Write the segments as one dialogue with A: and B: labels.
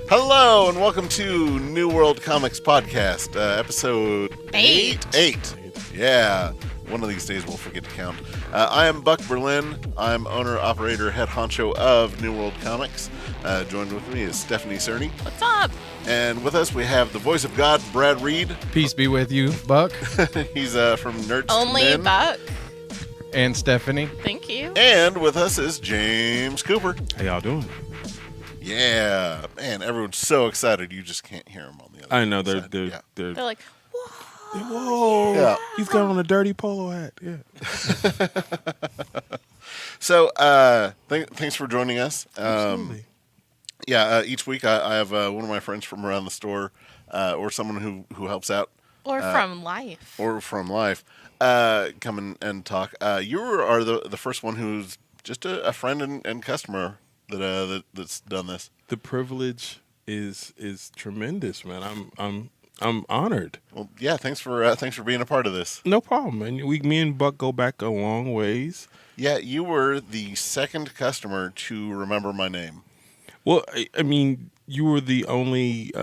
A: Hello and welcome to New World Comics Podcast, episode 8. Yeah, one of these days we'll forget to count. I am Buck Berlin. I'm owner, operator, head honcho of New World Comics. Joined with me is Stephanie Cerny.
B: What's up?
A: And with us we have the voice of God, Brad Reed.
C: Peace be with you, Buck.
A: He's from Nerds
B: Only
A: to Men.
B: Buck.
C: And Stephanie.
B: Thank you.
A: And with us is James Cooper.
D: How y'all doing?
A: Yeah, man, everyone's so excited you just can't hear them on the other
D: I know
A: side.
D: they're
B: They're like, whoa.
D: whoa.
A: Yeah.
D: He's got on a dirty polo hat. Yeah.
A: So, thanks for joining us.
D: Absolutely.
A: Each week I have one of my friends from around the store or someone who helps out.
B: Or from life.
A: Or from life come and talk. You are the first one who's just a friend and customer that's done this.
D: The privilege is tremendous, man. I'm honored.
A: Well, yeah, thanks for being a part of this.
D: No problem, man. Me and Buck go back a long ways.
A: Yeah, you were the second customer to remember my name.
D: Well, I mean, you were the only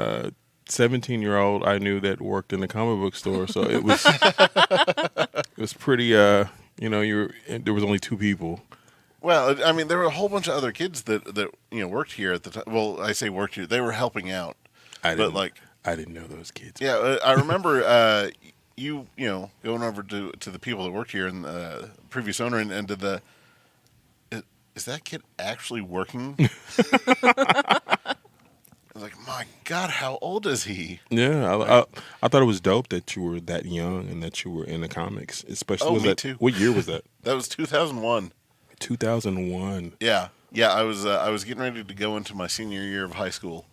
D: 17-year-old I knew that worked in the comic book store, so it was pretty. There was only two people.
A: Well, I mean, there were a whole bunch of other kids that worked here at the time. Well, I say worked here; they were helping out.
D: I didn't know those kids.
A: Yeah, I remember you going over to the people that worked here and the previous owner and did the. Is that kid actually working? I was like, my God, how old is he?
D: Yeah, I thought it was dope that you were that young and that you were in the comics. Especially,
A: me too.
D: What year was that?
A: That was 2001.
D: 2001.
A: Yeah. I was getting ready to go into my senior year of high school.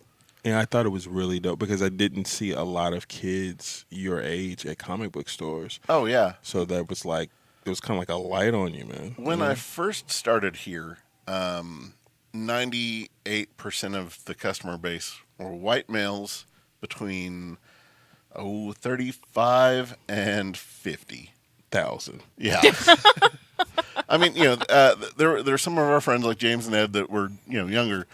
D: And I thought it was really dope because I didn't see a lot of kids your age at comic book stores.
A: Oh yeah.
D: So that was like it was kind of like a light on you, man.
A: When I first started here, 98% of the customer base were white males between 35 and 50,000. Yeah. I mean, there were some of our friends like James and Ed that were, younger,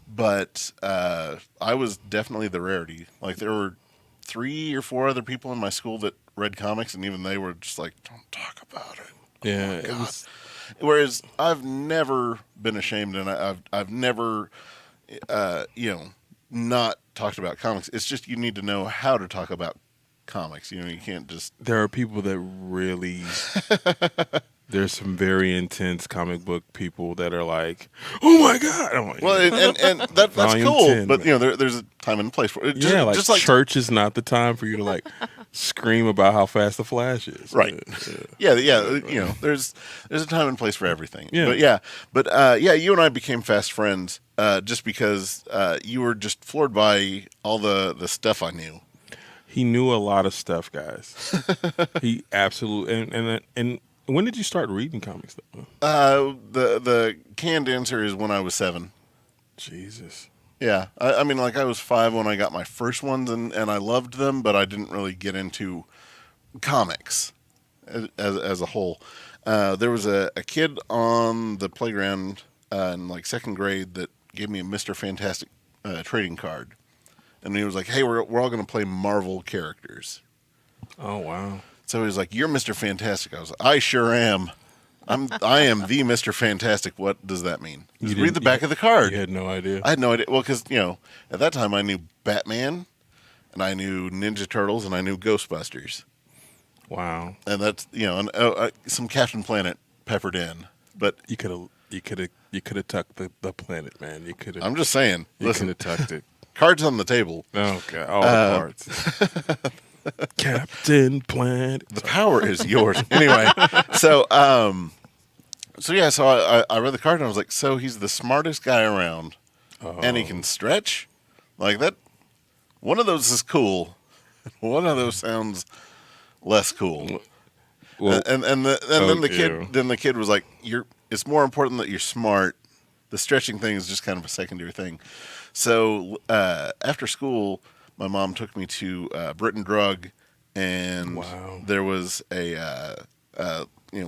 A: but I was definitely the rarity. Like there were 3 or 4 other people in my school that read comics, and even they were just like, "Don't talk about it."
D: Yeah, it was.
A: Whereas I've never been ashamed, and I've never, not talked about comics. It's just you need to know how to talk about comics. You can't just.
D: There are people that really. There's some very intense comic book people that are like, "Oh my God!" I'm like,
A: well, and that's cool, 10, but there's a time and place for it.
D: Just like church is not the time for you to like scream about how fast the Flash is.
A: Right? Yeah. There's a time and place for everything.
D: Yeah.
A: But you and I became fast friends just because you were just floored by all the stuff I knew.
D: He knew a lot of stuff, guys. He absolutely and. When did you start reading comics, though?
A: The canned answer is when I was 7.
D: Jesus.
A: Yeah. I mean, like, I was 5 when I got my first ones, and I loved them, but I didn't really get into comics as a whole. There was a kid on the playground in, like, 2nd grade that gave me a Mr. Fantastic trading card. And he was like, "Hey, we're all going to play Marvel characters."
D: Oh, wow.
A: So he was like, "You're Mr. Fantastic." I was like, "I sure am. I am the Mr. Fantastic." What does that mean? Just read the back of the card.
D: You had no idea.
A: I had no idea. Well, because at that time I knew Batman, and I knew Ninja Turtles, and I knew Ghostbusters.
D: Wow.
A: And that's some Captain Planet peppered in. But
D: you could have tucked the planet, man. You could have.
A: I'm just saying. Listen,
D: could have tucked it.
A: Cards on the table.
D: Oh God, all the cards. Captain Planet.
A: The power is yours. Anyway, so I read the card and I was like, so he's the smartest guy around, and he can stretch like that. One of those is cool. One of those sounds less cool. Well, then the kid was like, it's more important that you're smart. The stretching thing is just kind of a secondary thing. So after school, my mom took me to Brit and Drug and
D: Wow.
A: there was a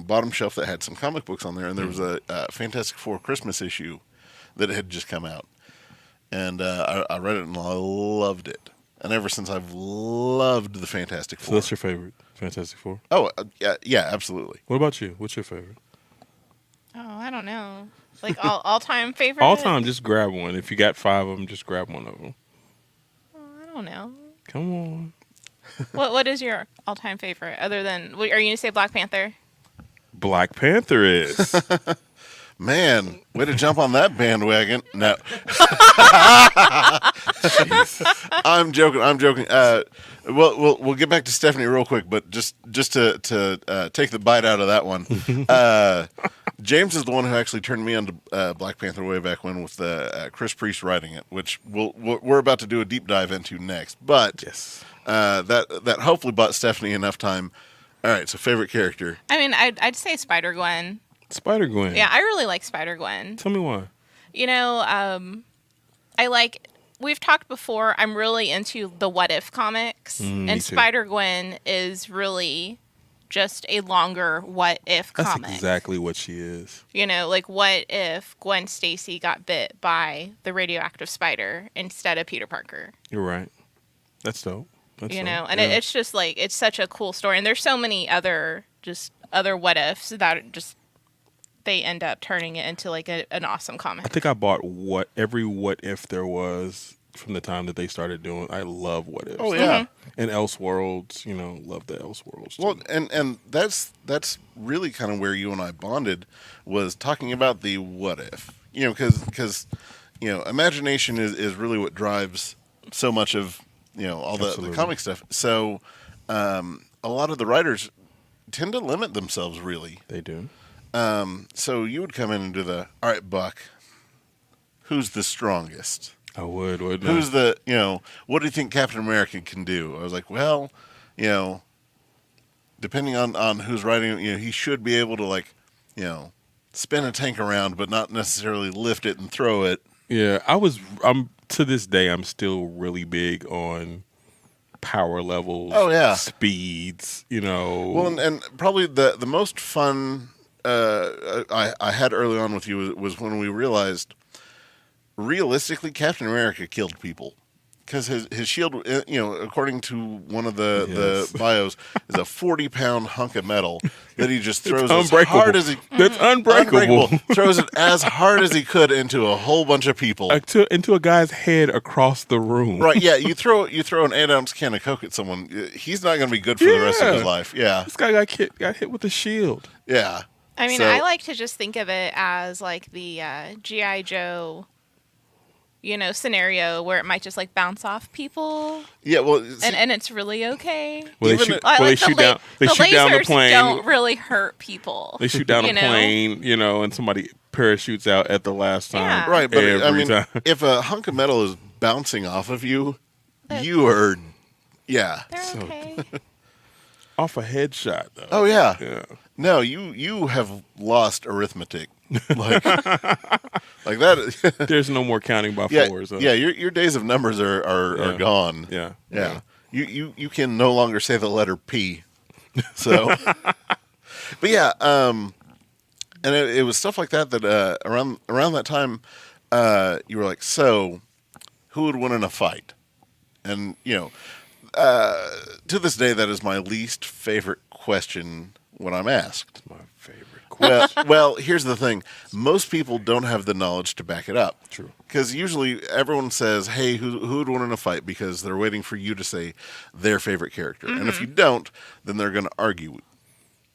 A: bottom shelf that had some comic books on there, and there was a Fantastic Four Christmas issue that had just come out, and I read it and I loved it. And ever since, I've loved the Fantastic
D: So
A: Four.
D: that's your favorite Fantastic Four?
A: Oh, yeah, absolutely.
D: What about you? What's your favorite?
B: Oh, I don't know. Like all time favorite.
D: All time, just grab one. If you got 5 of them, just grab one of them.
B: Oh, I don't know.
D: Come on.
B: What is your all time favorite other than? Are you gonna say Black Panther?
D: Black Panther is.
A: Man, way to jump on that bandwagon. No. I'm joking. We'll get back to Stephanie real quick, but just to take the bite out of that one. James is the one who actually turned me on to Black Panther way back when, with Chris Priest writing it, which we're about to do a deep dive into next. But
D: Yes.
A: that hopefully bought Stephanie enough time. All right, so favorite character.
B: I mean, I'd say Spider-Gwen.
D: Spider-Gwen.
B: Yeah, I really like Spider-Gwen.
D: Tell me why.
B: You know, I like. We've talked before. I'm really into the What If comics,
D: me
B: and
D: too.
B: Spider-Gwen is really just a longer What If
D: That's
B: comic.
D: exactly what she is.
B: You know, like what if Gwen Stacy got bit by the radioactive spider instead of Peter Parker?
D: You're right. That's dope. That's
B: You
D: dope.
B: know, and
D: Yeah.
B: it's just like it's such a cool story, and there's so many other what ifs that just they end up turning it into like an awesome
D: I
B: comic.
D: think I bought every what if there was from the time that they started doing. I love what ifs.
A: Oh yeah.
D: And Elseworlds, love the Elseworlds. Too.
A: Well, and that's really kind of where you and I bonded, was talking about the what if. Because imagination is really what drives so much of all the
D: Absolutely.
A: comic stuff. So a lot of the writers tend to limit themselves, really.
D: They do.
A: So you would come in and do all right, Buck, who's the strongest?
D: I would, wouldn't I?
A: Who's what do you think Captain America can do? I was like, well, depending on who's writing, he should be able to spin a tank around, but not necessarily lift it and throw it.
D: Yeah, I'm to this day, I'm still really big on power levels.
A: Oh, yeah.
D: Speeds.
A: Well, and probably the most fun I had early on with you was when we realized, realistically, Captain America killed people. Because his shield, according to one of the bios, is a 40-pound hunk of metal that he just throws as
D: unbreakable.
A: hard as he...
D: That's unbreakable.
A: Throws it as hard as he could into a whole bunch of people.
D: Into a guy's head across the room.
A: Right, yeah. You throw an 8-ounce can of Coke at someone, he's not going to be good for the rest of his life. Yeah,
D: This guy got hit with a shield.
A: yeah.
B: I mean,
A: So-
B: I like to just think of it as like the G.I. Joe, scenario where it might just like bounce off people,
A: Yeah, well...
B: and it's really okay.
D: Well, they
A: Even
D: shoot,
A: it-
B: I
D: well, they
B: like
D: shoot down. They
B: the
D: shoot down the
B: lasers
D: plane.
B: don't really hurt people.
D: They shoot down a
B: you know?
D: plane, and somebody parachutes out at the last time.
B: Yeah.
A: Right, but
D: every time.
A: if a hunk of metal is bouncing off of you, you are... Yeah.
B: They're
D: So-
B: okay.
D: Off a headshot, though.
A: Oh, yeah.
D: Yeah.
A: No, you have lost arithmetic. Like that.
D: There's no more counting by
A: Yeah,
D: fours.
A: yeah. Your days of numbers are
D: Yeah.
A: gone.
D: Yeah.
A: Yeah. You can no longer say the letter P. So, but yeah, and it was stuff like that around that time, you were like, so who would win in a fight? And to this day, that is my least favorite question when I'm asked.
D: My favorite question.
A: Well, here's the thing. Most people don't have the knowledge to back it up.
D: True.
A: Because usually everyone says, hey, who would win in a fight? Because they're waiting for you to say their favorite character. And if you don't, then they're going to argue.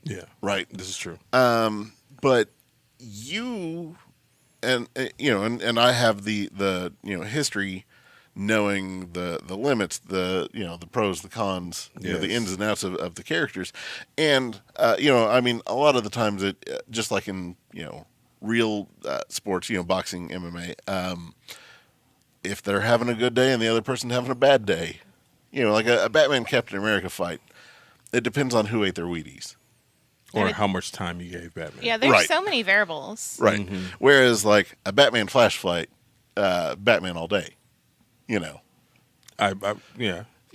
D: Yeah.
A: Right.
D: This is true.
A: But you, and I have the history, knowing the limits, the pros, the cons, the
D: Yes.
A: ins and outs of the characters, and I mean, a lot of the times it just like in real sports, boxing, MMA, if they're having a good day and the other person having a bad day, like a Batman Captain America fight, it depends on who ate their Wheaties.
D: Or
B: And it-
D: how much time you gave Batman.
B: Yeah, there's
A: Right.
B: so many variables.
A: Right. Whereas like a Batman Flash fight, Batman all day.
D: Yeah.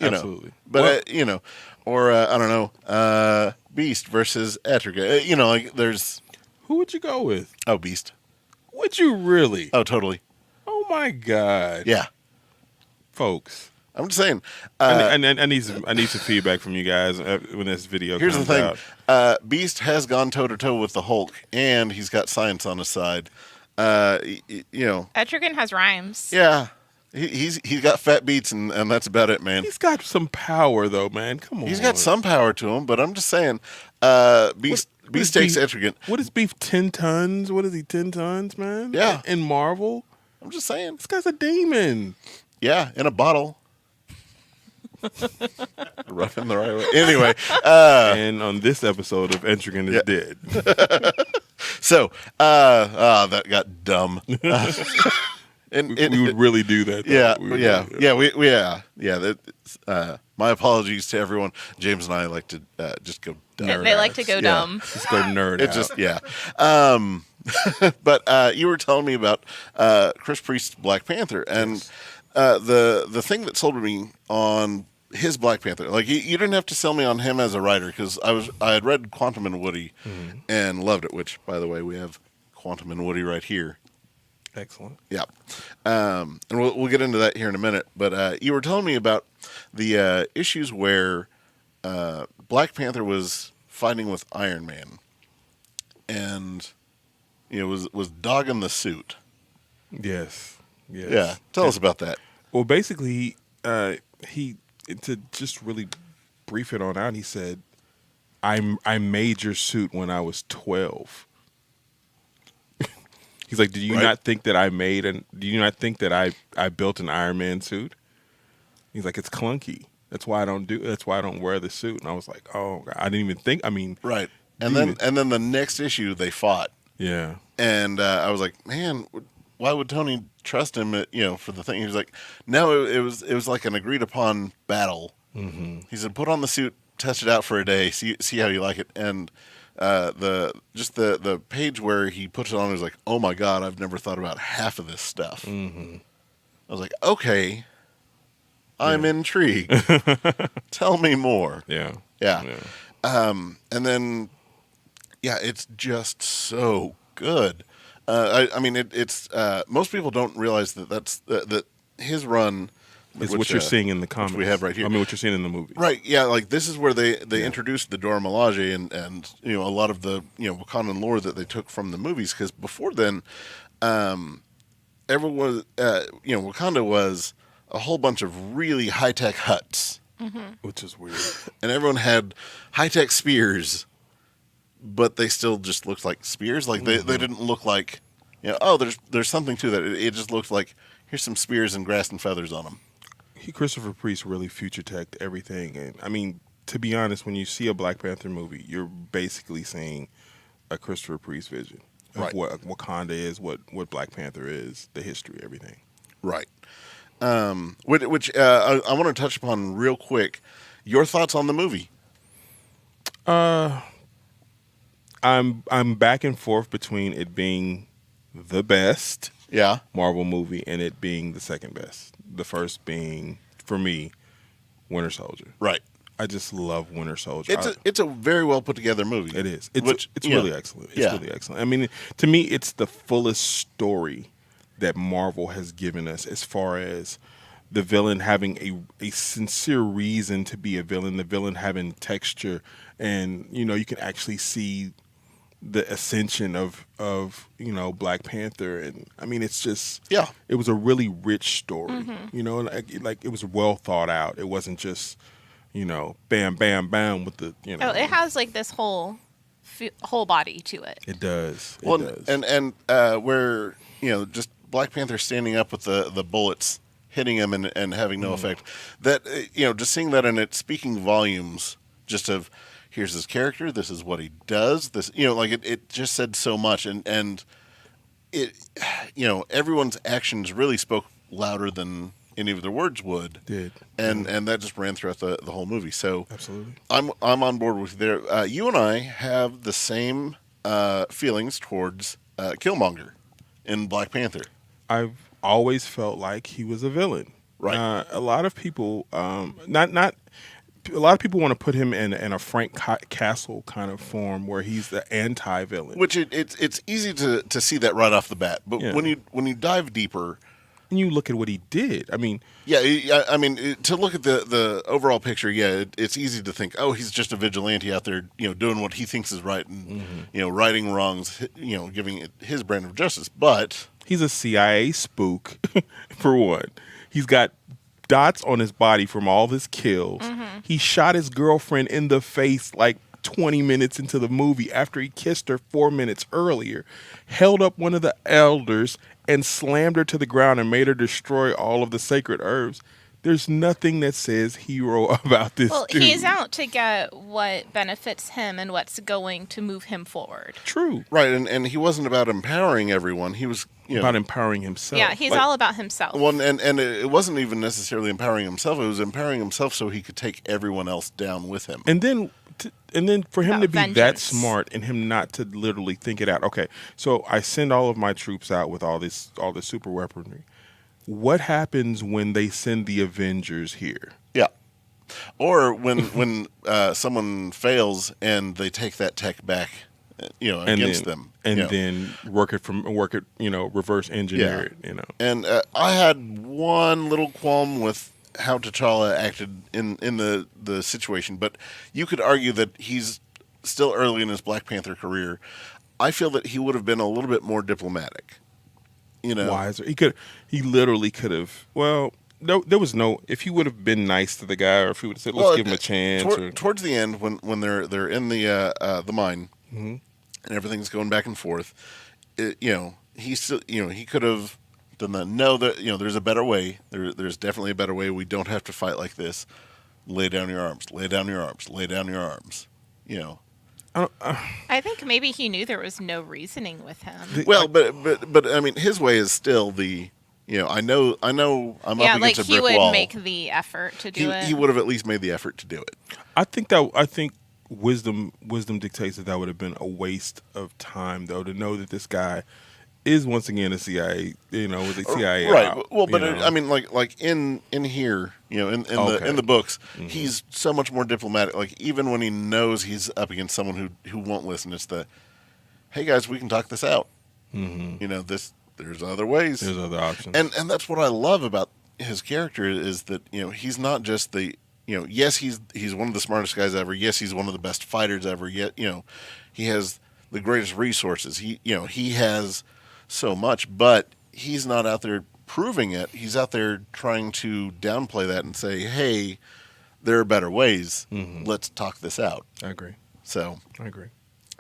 D: Absolutely.
A: But
D: Well-
A: or I don't know, Beast versus Etrigan. Like there's
D: Who would you go with?
A: Beast.
D: Would you really?
A: Oh, totally.
D: Oh my God.
A: Yeah,
D: Folks.
A: I'm just saying.
D: I need some feedback from you guys when this video
A: Here's the
D: comes
A: thing:
D: out.
A: Beast has gone toe to toe with the Hulk, and he's got science on his side.
B: Etrigan has rhymes.
A: Yeah, he's got fat beats, and that's about it, man.
D: He's got some power though, man. Come on.
A: He's got some power to him, but I'm just saying, Beast takes Etrigan.
D: What is Beef? 10 tons? What is he? 10 tons, man?
A: Yeah.
D: In Marvel,
A: I'm just saying.
D: this guy's a demon.
A: Yeah, in a bottle. Rough in the right way. Anyway,
D: And on this episode of Etrigan is dead.
A: so that got dumb. And
D: We would really do that. Though.
A: yeah,
D: We would
A: yeah,
D: really do that.
A: yeah. That, my apologies to everyone. James and I like to just go dumb.
B: They like to go
A: Yeah.
B: dumb.
D: Just go nerd
A: It
D: out.
A: just yeah. But you were telling me about Chris Priest's Black Panther, and the thing that sold me on his Black Panther, like you didn't have to sell me on him as a writer, because I had read Quantum and Woody and loved it. Which, by the way, we have Quantum and Woody right here.
D: Excellent.
A: Yeah, and we'll get into that here in a minute. But you were telling me about the issues where Black Panther was fighting with Iron Man, and was dogging the suit.
D: Yes. Yes.
A: Yeah, tell us about that.
D: Well, basically, he to just really brief it on out. He said, "I made your suit when I was 12." He's like, "Do you
A: Right.
D: not think that I made and do you not think that I built an Iron Man suit?" He's like, "It's clunky. That's why I don't wear the suit." And I was like, "Oh, God, I didn't even think. I mean,
A: Right, and
D: Dude.
A: then the next issue they fought,
D: yeah,
A: and I was like, man, why would Tony trust him? For the thing, he was like, no, it was like an agreed upon battle. Mm-hmm. He said, put on the suit, test it out for a day, see how you like it, and the page where he puts it on was like, oh my God, I've never thought about half of this stuff. Mm-hmm. I was like, okay, I'm intrigued. Tell me more.
D: yeah,
A: Yeah. And then, yeah, it's just so good. I mean, it's most people don't realize that his run
D: Is what you're seeing in the comics.
A: we have right here.
D: I mean, what you're seeing in the movie.
A: Right, yeah, like this is where they introduced the Dora Milaje and a lot of the Wakandan lore that they took from the movies, because before then, everyone Wakanda was a whole bunch of really high tech huts,
D: Which is weird.
A: and everyone had high tech spears, but they still just looked like spears. Like they didn't look like there's something to that. It just looked like here's some spears and grass and feathers on them.
D: Christopher Priest really future teched everything, and I mean, to be honest, when you see a Black Panther movie, you're basically seeing a Christopher Priest vision of
A: Right.
D: what Wakanda is, what Black Panther is, the history, everything.
A: Right. Which I want to touch upon real quick. Your thoughts on the movie?
D: I'm back and forth between it being the best
A: Yeah.
D: Marvel movie and it being the second best. The first being, for me, Winter Soldier.
A: Right.
D: I just love Winter Soldier.
A: It's a very well put together movie.
D: It is. It's
A: Yeah.
D: really excellent. It's
A: Yeah.
D: really excellent. I mean, to me, it's the fullest story that Marvel has given us, as far as the villain having a sincere reason to be a villain, the villain having texture, and you can actually see the ascension of Black Panther, and I mean, it's just it was a really rich story. Like it was well thought out. It wasn't just bam bam bam with the
B: Oh, it has like this whole body to it.
D: It does. It
A: Well,
D: does.
A: and where just Black Panther standing up with the bullets hitting him and having no effect. That just seeing that, and it speaking volumes just of here's his character, this is what he does, this like it just said so much, and it everyone's actions really spoke louder than any of their words would.
D: Did.
A: And that just ran throughout the whole movie. So
D: Absolutely.
A: I'm on board with you there. You and I have the same feelings towards Killmonger in Black Panther.
D: I've always felt like he was a villain.
A: Right.
D: A lot of people, not a lot of people want to put him in a Frank Castle kind of form where he's the anti-villain.
A: Which it's easy to see that right off the bat, but
D: Yeah.
A: when you dive deeper,
D: And you look at what he did. I mean,
A: I mean, to look at the overall picture, it's easy to think, oh, he's just a vigilante out there, doing what he thinks is right and righting wrongs, giving it his brand of justice. But
D: he's a CIA spook, for one. He's got dots on his body from all his kills. He shot his girlfriend in the face like 20 minutes into the movie after he kissed her 4 minutes earlier, held up one of the elders and slammed her to the ground and made her destroy all of the sacred herbs. There's nothing that says hero about this
B: Well,
D: dude.
B: he's out to get what benefits him and what's going to move him forward.
D: True.
A: right, and he wasn't about empowering everyone. He was
D: About empowering himself.
B: Yeah, he's
D: Like,
B: all about himself.
A: Well, and it wasn't even necessarily empowering himself. It was empowering himself so he could take everyone else down with him.
D: And then for him
B: About
D: to be that
B: vengeance.
D: smart and him not to literally think it out. Okay, so I send all of my troops out with all this super weaponry. What happens when they send the Avengers here?
A: Yeah. Or when someone fails and they take that tech back, against them,
D: and then work it, reverse engineer it.
A: And I had one little qualm with how T'Challa acted in the situation, but you could argue that he's still early in his Black Panther career. I feel that he would have been a little bit more diplomatic.
D: Wiser. He literally could have. Well, no, there was no. If he would have been nice to the guy, or if he would have said, "Let's give him a chance."
A: Towards the end, when they're in the mine and everything's going back and forth, he still he could have done that. No, there's a better way. There's definitely a better way. We don't have to fight like this. Lay down your arms. Lay down your arms. Lay down your arms.
B: I think maybe he knew there was no reasoning with him.
A: Well, but I mean, his way is still the. I know. I'm up
B: Yeah,
A: against
B: like
A: a
B: he
A: brick wall.
B: would make the effort to do it.
A: He would have at least made the effort to do it.
D: I think wisdom dictates that would have been a waste of time, though, to know that this guy is once again a CIA, with a CIA
A: right.
D: op,
A: Well, but I mean, like in here, in the books, he's so much more diplomatic. Like even when he knows he's up against someone who won't listen, it's the, hey guys, we can talk this out. There's other ways.
D: There's other options.
A: And that's what I love about his character is that he's not just the yes, he's one of the smartest guys ever. Yes, he's one of the best fighters ever. Yet he has the greatest resources. He has so much, but he's not out there proving it. He's out there trying to downplay that and say, hey, there are better ways. Let's talk this out.
D: I agree.
A: So
D: I agree.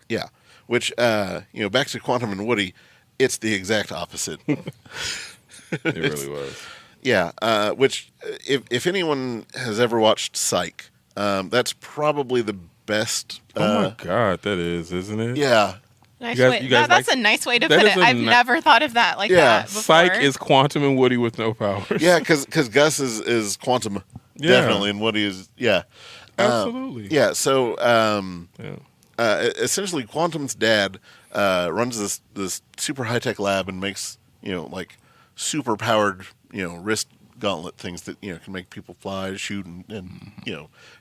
A: yeah, which back to Quantum and Woody, it's the exact opposite.
D: It really was.
A: Yeah, which if anyone has ever watched Psych, that's probably the best.
D: Oh my God, that is, isn't it?
A: Yeah,
B: Nice
D: You guys-
B: way.
D: you guys
B: That's
D: like-
B: a nice way to
D: that
B: put
D: is
B: it.
D: a
B: I've
D: ni-
B: never thought of that like
A: Yeah,
B: that before.
D: Psych is Quantum and Woody with no powers.
A: yeah, because Gus is Quantum,
D: Yeah.
A: definitely, and Woody is
D: Absolutely.
A: yeah. So
D: Yeah.
A: essentially, Quantum's dad runs this super high tech lab and makes like super powered wrist gauntlet things that can make people fly, shoot, and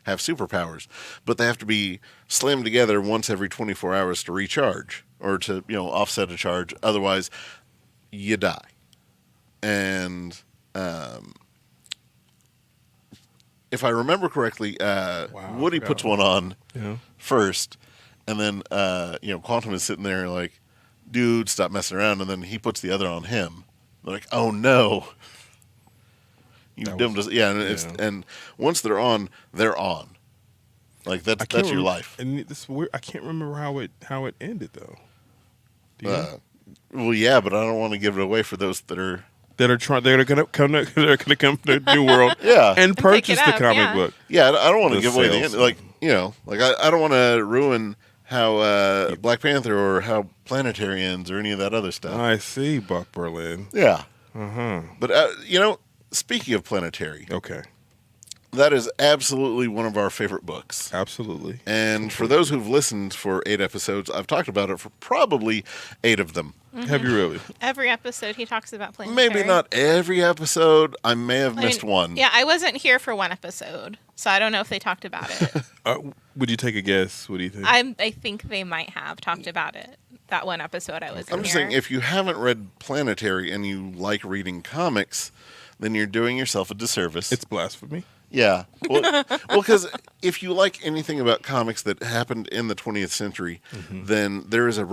A: have superpowers. But they have to be slammed together once every 24 hours to recharge or to offset a charge. Otherwise, you die. And if I remember correctly, Woody
D: forgot
A: puts one on
D: Yeah.
A: first, and then Quantum is sitting there like, dude, stop messing around, and then he puts the other on him. They're like, oh no, you
D: That
A: doomed
D: was-
A: us. Yeah, and it's
D: yeah.
A: and once they're on. Like that's
D: can't
A: your
D: rem-
A: life.
D: And this weird. I can't remember how it ended though. Do you?
A: Well, yeah, but I don't want to give it away for those that are.
D: That are gonna come to the New World.
A: Yeah.
D: And purchase
B: it
D: the
B: up,
D: comic
B: yeah.
D: book.
A: Yeah, I don't want to
D: The
A: give away the
D: sales.
A: end. Like I don't want to ruin how Black Panther or how Planetary ends or any of that other stuff.
D: I see, Buck Berlin.
A: Yeah,
D: Uh huh.
A: but speaking of Planetary,
D: Okay.
A: That is absolutely one of our favorite books.
D: Absolutely.
A: And for those who've listened for 8 episodes, I've talked about it for probably 8 of them.
D: Have you really?
B: Every episode he talks about planetary.
A: Maybe not every episode. I may have missed one.
B: Yeah, I wasn't here for one episode, so I don't know if they talked about it.
D: Would you take a guess? What do you think?
B: I think they might have talked about it. That one episode I was in
A: I'm just
B: here.
A: saying, if you haven't read Planetary and you like reading comics, then you're doing yourself a disservice.
D: It's blasphemy.
A: Yeah. Well, because if you like anything about comics that happened in the 20th century, then there is a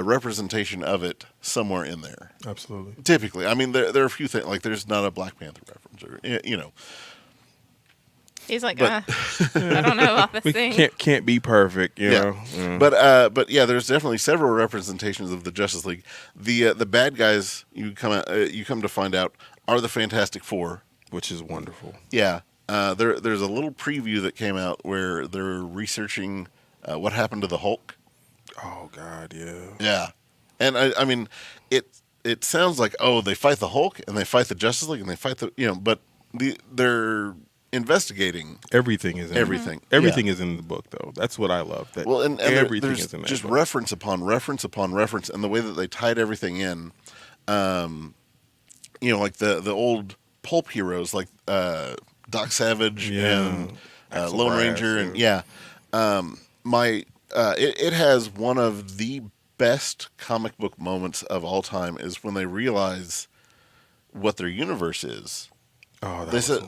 A: representation of it somewhere in there.
D: Absolutely.
A: Typically. I mean, there are a few things, like there's not a Black Panther reference, or, you know.
B: He's like,
A: But-
B: I don't know about this
D: We
B: thing.
D: can't be perfect, you
A: Yeah.
D: know. Yeah.
A: But yeah, there's definitely several representations of the Justice League. The bad guys you come to find out are the Fantastic Four.
D: Which is wonderful.
A: Yeah. There's a little preview that came out where they're researching what happened to the Hulk.
D: Oh God, yeah.
A: Yeah, and I mean, it sounds like, oh, they fight the Hulk and they fight the Justice League and they fight but they're investigating
D: Everything is in
A: everything.
D: Everything
A: Yeah.
D: is in the book, though. That's what I love. That
A: Well, and
D: everything
A: there's
D: is in that
A: just
D: book.
A: reference upon reference upon reference, and the way that they tied everything in, like the old pulp heroes like Doc Savage and
D: Axel
A: Lone
D: Brass,
A: Ranger, and it has one of the best comic book moments of all time is when they realize what their universe is.
D: Oh, that
A: They
D: was
A: said,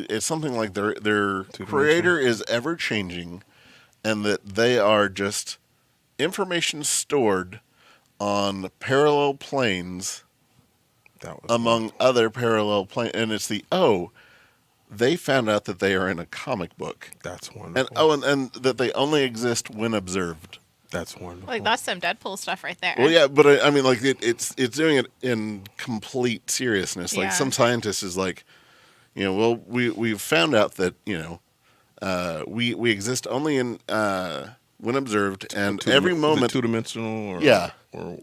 A: it's something like their creator is ever changing, and that they are just information stored on parallel planes
D: that was
A: among other parallel planes, and it's they found out that they are in a comic book,
D: That's
A: and
D: wonderful.
A: and that they only exist when observed.
D: That's wonderful.
B: Like, that's some Deadpool stuff right there.
A: Well, yeah, but I mean, like it's doing it in complete seriousness. Like
B: Yeah.
A: some scientist is like, well, we've found out that we exist only in when observed, and every moment,
D: two dimensional. Or,
A: Yeah.
D: Or,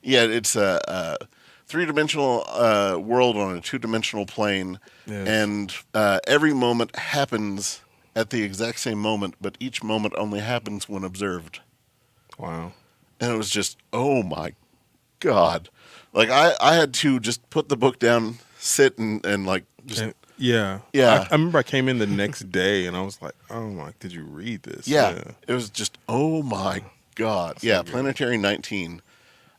A: yeah, it's a three-dimensional world on a two-dimensional plane,
D: Yes.
A: and every moment happens at the exact same moment, but each moment only happens when observed.
D: wow.
A: And it was just, oh my God. Like, I had to just put the book down, sit, and like, just,
D: And- yeah.
A: Yeah.
D: I remember I came in the next day and I was like, oh my, did you read this?
A: yeah, it was just, oh my God. Yeah,
D: good.
A: Planetary 19.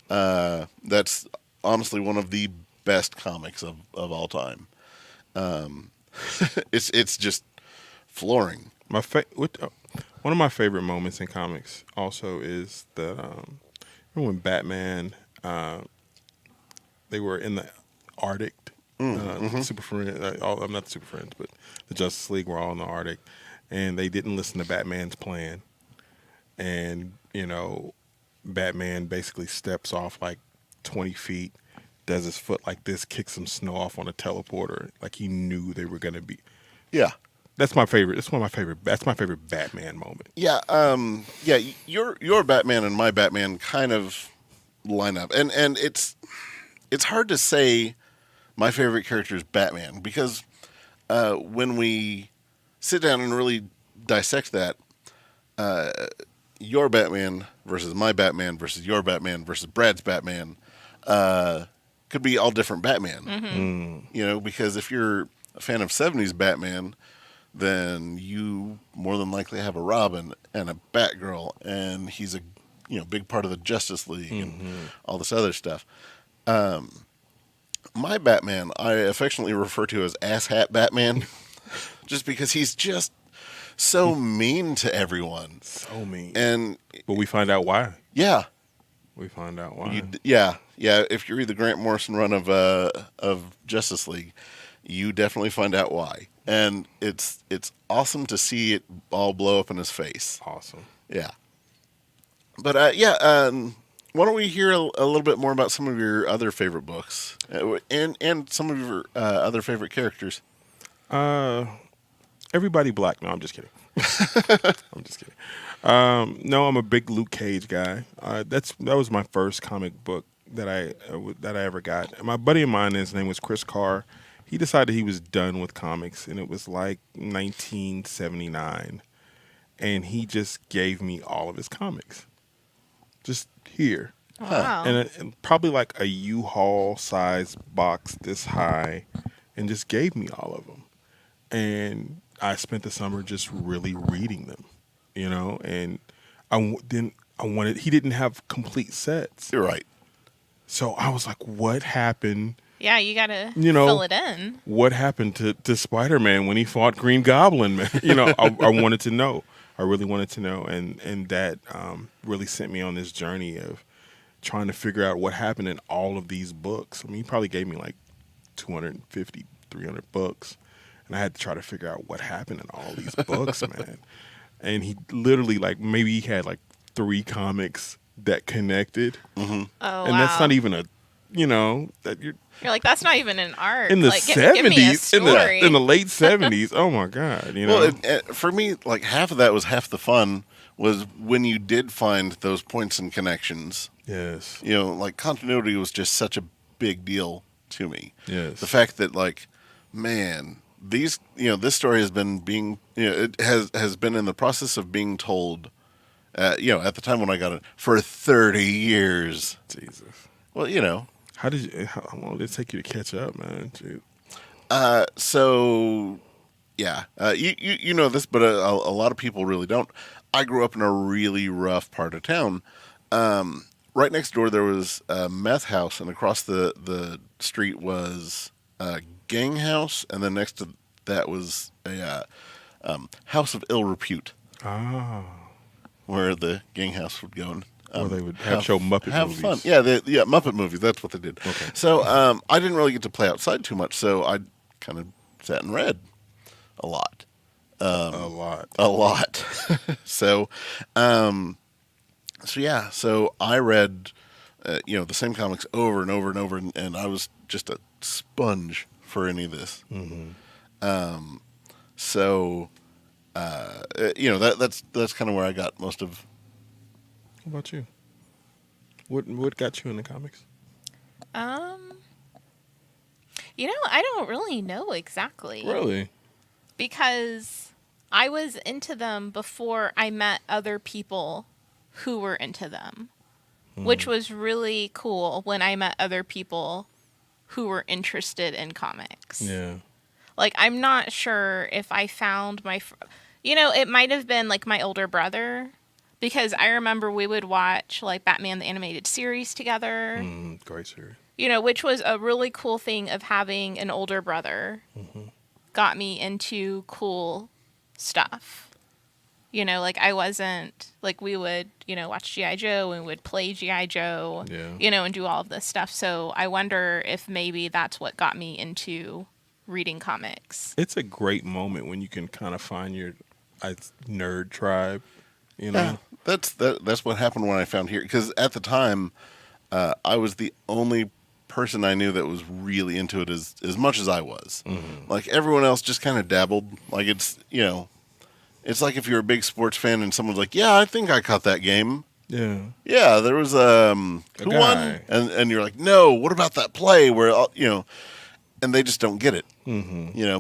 A: That's honestly one of the best comics of all time. It's just flooring.
D: One of my favorite moments in comics also is that remember when Batman they were in the Arctic, Super Friends. I'm not the Super Friends, but the Justice League were all in the Arctic, and they didn't listen to Batman's plan, and Batman basically steps off like 20 feet, does his foot like this, kicks some snow off on a teleporter, like he knew they were gonna be.
A: Yeah.
D: That's my favorite. That's one of my favorite. That's my favorite Batman moment.
A: Yeah, your Batman and my Batman kind of line up, and it's hard to say my favorite character is Batman because when we sit down and really dissect that, your Batman versus my Batman versus your Batman versus Brad's Batman could be all different Batman. Because if you're a fan of '70s Batman, then you more than likely have a Robin and a Batgirl, and he's a big part of the Justice League and all this other stuff. My Batman, I affectionately refer to as Asshat Batman, just because he's just so mean to everyone.
D: So mean.
A: And
D: But we find out why.
A: yeah,
D: We find out why.
A: yeah. If you read the Grant Morrison run of Justice League, you definitely find out why. And it's awesome to see it all blow up in his face.
D: Awesome.
A: Yeah. But why don't we hear a little bit more about some of your other favorite books and some of your other favorite characters?
D: Everybody Black. No, I'm just kidding. I'm just kidding. No, I'm a big Luke Cage guy. That was my first comic book that I ever got. My buddy of mine, his name was Chris Carr. he decided he was done with comics, and it was like 1979, and he just gave me all of his comics, just here,
B: Wow.
D: and probably like a U-Haul size box this high, and just gave me all of them, and I spent the summer just really reading them, and I wanted. He didn't have complete sets,
A: You're right.
D: so I was like, "What happened?"
B: Yeah, you gotta
D: You know,
B: fill it in.
D: What happened to Spider-Man when he fought Green Goblin, man? I wanted to know. I really wanted to know, and that really sent me on this journey of trying to figure out what happened in all of these books. I mean, he probably gave me like 250, 300 books, and I had to try to figure out what happened in all these books, man. And he literally, like, maybe he had like 3 comics that connected,
B: Oh,
D: and that's not even a, that
B: You're like, that's not even an arc.
D: in the
B: like, give me a
D: 70s,
B: story.
D: in the late 70s. Oh my God,
A: Well, for me, like half of that was half the fun was when you did find those points and connections.
D: Yes.
A: Like continuity was just such a big deal to me.
D: Yes.
A: The fact that like, man, these, this story has been being, it has been in the process of being told, at the time when I got it for 30 years.
D: Jesus.
A: Well,
D: How long did it take you to catch up, man? Jeez.
A: So yeah, you know this, but a lot of people really don't. I grew up in a really rough part of town. Right next door there was a meth house, and across the street was a gang house, and then next to that was a house of ill repute,
D: Ah.
A: where the gang house would go and
D: Or they would show Muppet
A: have
D: movies.
A: fun. Yeah, Muppet movies. That's what they did.
D: Okay.
A: So I didn't really get to play outside too much, so I kind of sat and read a lot.
D: A lot.
A: A lot. So yeah. So I read, the same comics over and over and over, and I was just a sponge for any of this.
D: Mm-hmm.
A: So, that's kind of where I got most of.
D: What about you? What got you in the comics?
B: I don't really know exactly.
D: Really?
B: Because I was into them before I met other people who were into them, which was really cool when I met other people who were interested in comics.
D: Yeah.
B: Like, I'm not sure if I found it might have been like my older brother, because I remember we would watch like Batman the Animated Series together.
D: Great series.
B: Which was a really cool thing of having an older brother. Got me into cool stuff. Like I wasn't, like we would, watch G.I. Joe and would play G.I. Joe,
D: Yeah.
B: and do all of this stuff. So I wonder if maybe that's what got me into reading comics.
D: It's a great moment when you can kind of find your nerd tribe,
A: Yeah, that's what happened when I found here. Because at the time, I was the only person I knew that was really into it as much as I was. Like everyone else just kind of dabbled. Like it's it's like if you're a big sports fan and someone's like, "Yeah, I think I caught that game."
D: Yeah.
A: Yeah, there was who won,
D: guy.
A: and you're like, "No, what about that play where and they just don't get it.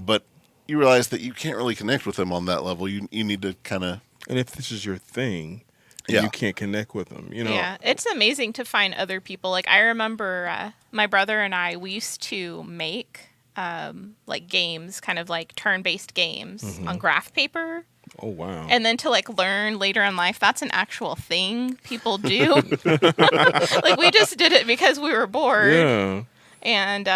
A: But you realize that you can't really connect with them on that level. You need to kind of.
D: And if this is your thing, and
A: Yeah.
D: you can't connect with them,
B: Yeah, it's amazing to find other people. Like I remember my brother and I, we used to make like games, kind of like turn-based games on graph paper.
D: Oh wow.
B: And then to like learn later in life, that's an actual thing people do. Like we just did it because we were bored.
D: Yeah.
B: And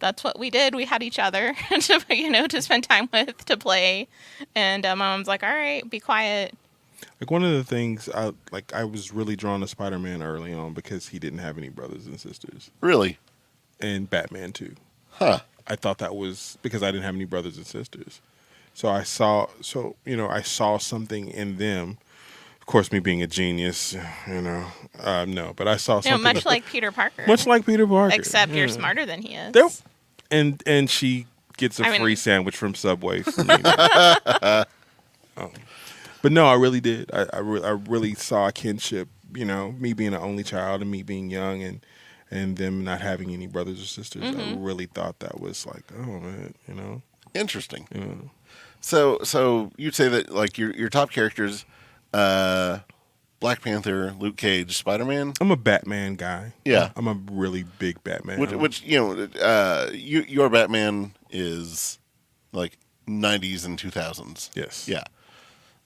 B: that's what we did. We had each other to spend time with, to play. And my mom's like, all right, be quiet.
D: Like one of the things I was really drawn to Spider-Man early on because he didn't have any brothers and sisters,
A: Really?
D: and Batman too.
A: Huh.
D: I thought that was because I didn't have any brothers and sisters. So I saw something in them. Of course, me being a genius, no, but I saw something.
B: Much like Peter Parker.
D: Much like Peter Parker.
B: Except you're
D: yeah.
B: smarter than he is.
D: Nope. And she gets a
B: I mean-
D: free sandwich from Subway. From me. But no, I really did. I really saw a kinship. Me being an only child and me being young, and and them not having any brothers or sisters. I really thought that was like, oh man,
A: Interesting.
D: you know.
A: So you'd say that like your top characters, Black Panther, Luke Cage, Spider-Man.
D: I'm a Batman guy.
A: Yeah.
D: I'm a really big Batman.
A: Which your Batman is like 90s and 2000s.
D: Yes.
A: Yeah.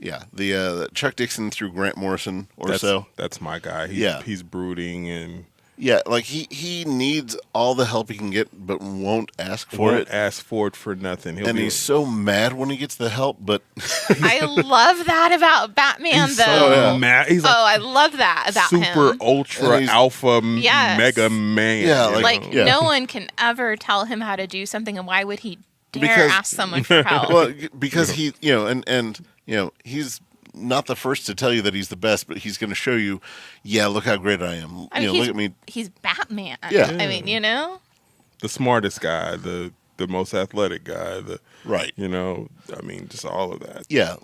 A: Yeah. The Chuck Dixon through Grant Morrison so.
D: That's my guy. He's brooding and
A: Yeah, like he needs all the help he can get, but won't ask for
D: won't
A: it.
D: ask for it for nothing.
A: And he's so mad when he gets the help, but
B: I love that about Batman,
D: he's
B: though.
D: so mad. He's like
B: I love that about
D: super
B: him.
D: ultra
A: And he's-
D: alpha
B: Yes.
D: mega man.
A: Yeah,
D: you
B: Like,
D: know?
A: Yeah.
B: no one can ever tell him how to do something, and why would he dare
A: Because-
B: ask someone for help?
A: well, because he, and he's not the first to tell you that he's the best, but he's going to show you, yeah, look how great I am.
B: I mean,
A: Look at me.
B: He's Batman.
A: Yeah.
B: I mean,
D: The smartest guy, the most athletic guy,
A: Right.
D: I mean, just all of that.
A: Yeah,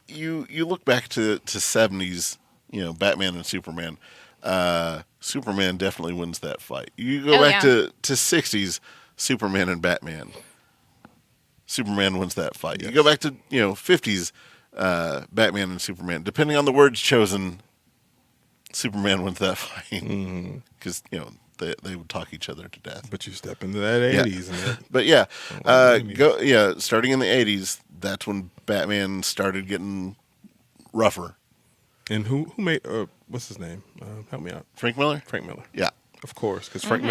A: you look back to 70s, Batman and Superman. Superman definitely wins that fight. You go back to 60s, Superman and Batman. Superman wins that fight.
D: Yes.
A: You go back to 50s, Batman and Superman. Depending on the words chosen, Superman wins that fight because they would talk each other to death.
D: But you step into that
A: Yeah.
D: 80s and that,
A: But starting in the 80s, that's when Batman started getting rougher.
D: and who made what's his name? Help me out.
A: Frank Miller?
D: Frank Miller.
A: Yeah.
D: Of course, because Frank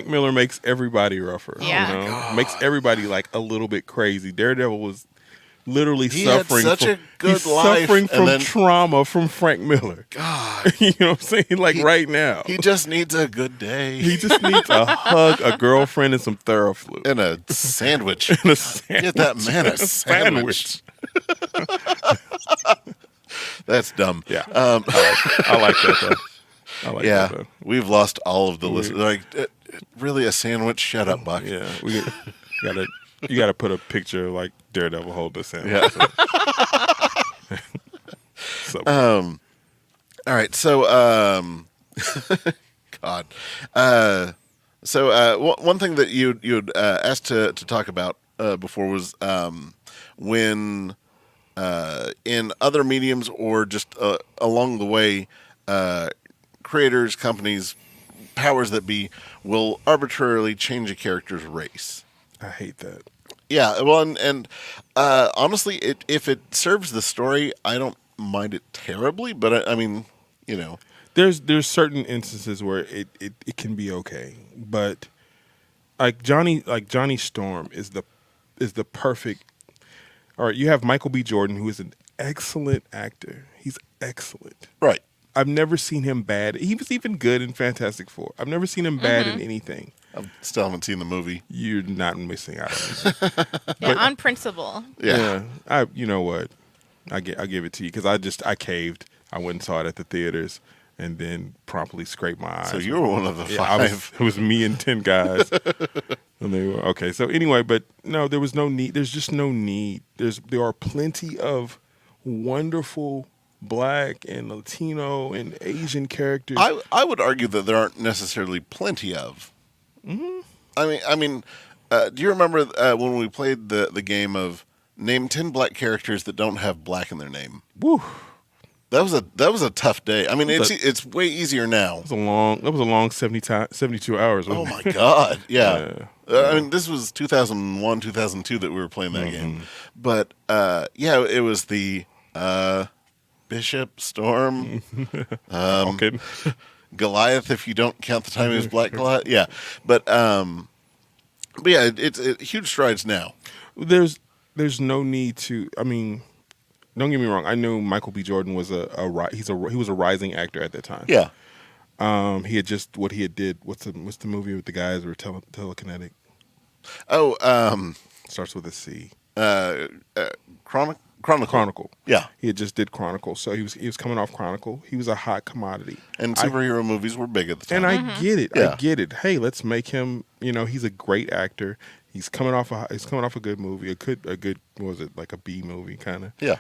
D: Miller makes everybody rougher.
B: Yeah.
D: Makes everybody like a little bit crazy. Daredevil was literally
A: He had
D: suffering.
A: such a good
D: he's
A: life,
D: suffering
A: and
D: from
A: then-
D: trauma from Frank Miller.
A: God.
D: You know what I'm saying? Like right now,
A: He just needs a good day.
D: he just needs a hug, a girlfriend, and some Theraflu.
A: and a sandwich.
D: And a sandwich.
A: Get that man a sandwich. That's dumb.
D: Yeah, I like that though. I like
A: Yeah.
D: that though.
A: We've lost all of the listeners. Like, really, a sandwich? Shut up, Buck.
D: Yeah, you gotta put a picture of, like Daredevil hold the sandwich.
A: Yeah.
D: So,
A: All right. So, God. One thing that you'd asked to talk about before was when in other mediums or just along the way, creators, companies, powers that be will arbitrarily change a character's race.
D: I hate that.
A: Yeah, well, and honestly, if it serves the story, I don't mind it terribly. But I mean,
D: There's certain instances where it can be okay, but like Johnny Storm is the perfect. All right, you have Michael B. Jordan, who is an excellent actor. He's excellent.
A: right.
D: I've never seen him bad. He was even good in Fantastic Four. I've never seen him bad in anything.
A: I still haven't seen the movie.
D: You're not missing out on anything.
B: Yeah, on principle.
A: Yeah.
D: You know what? I give it to you because I caved. I went and saw it at the theaters and then promptly scraped my eyes.
A: So you were one of the
D: Yeah,
A: five.
D: it was me and 10 guys. And they were okay. So anyway, but no, there was no need. There's just no need. There are plenty of wonderful Black and Latino and Asian characters.
A: I would argue that there aren't necessarily plenty of. Mm-hmm. I mean, do you remember when we played the game of name 10 Black characters that don't have Black in their name?
D: Woo.
A: That was a tough day. I mean, it's way easier now.
D: That was a long 72 hours.
A: Oh
D: wasn't it?
A: my God! Yeah.
D: Yeah.
A: I mean, this was 2001, 2002 that we were playing that game, but it was the Bishop, Storm,
D: Okay.
A: Goliath. If you don't count the time he was Black Goliath, yeah. But yeah, it's huge strides now.
D: There's no need to. I mean, don't get me wrong. I knew Michael B. Jordan was he was a rising actor at that time.
A: Yeah.
D: He had just what he had did. What's the movie with the guys who were telekinetic?
A: Oh,
D: Starts with a C.
A: Chronicle. Yeah.
D: He had just did Chronicle, so he was coming off Chronicle. He was a hot commodity.
A: And superhero movies were big at the time.
D: And I get it.
A: Yeah.
D: I get it. Hey, let's make him. He's a great actor. He's coming off a good movie. A good what was it, like a B movie kind of.
A: Yeah.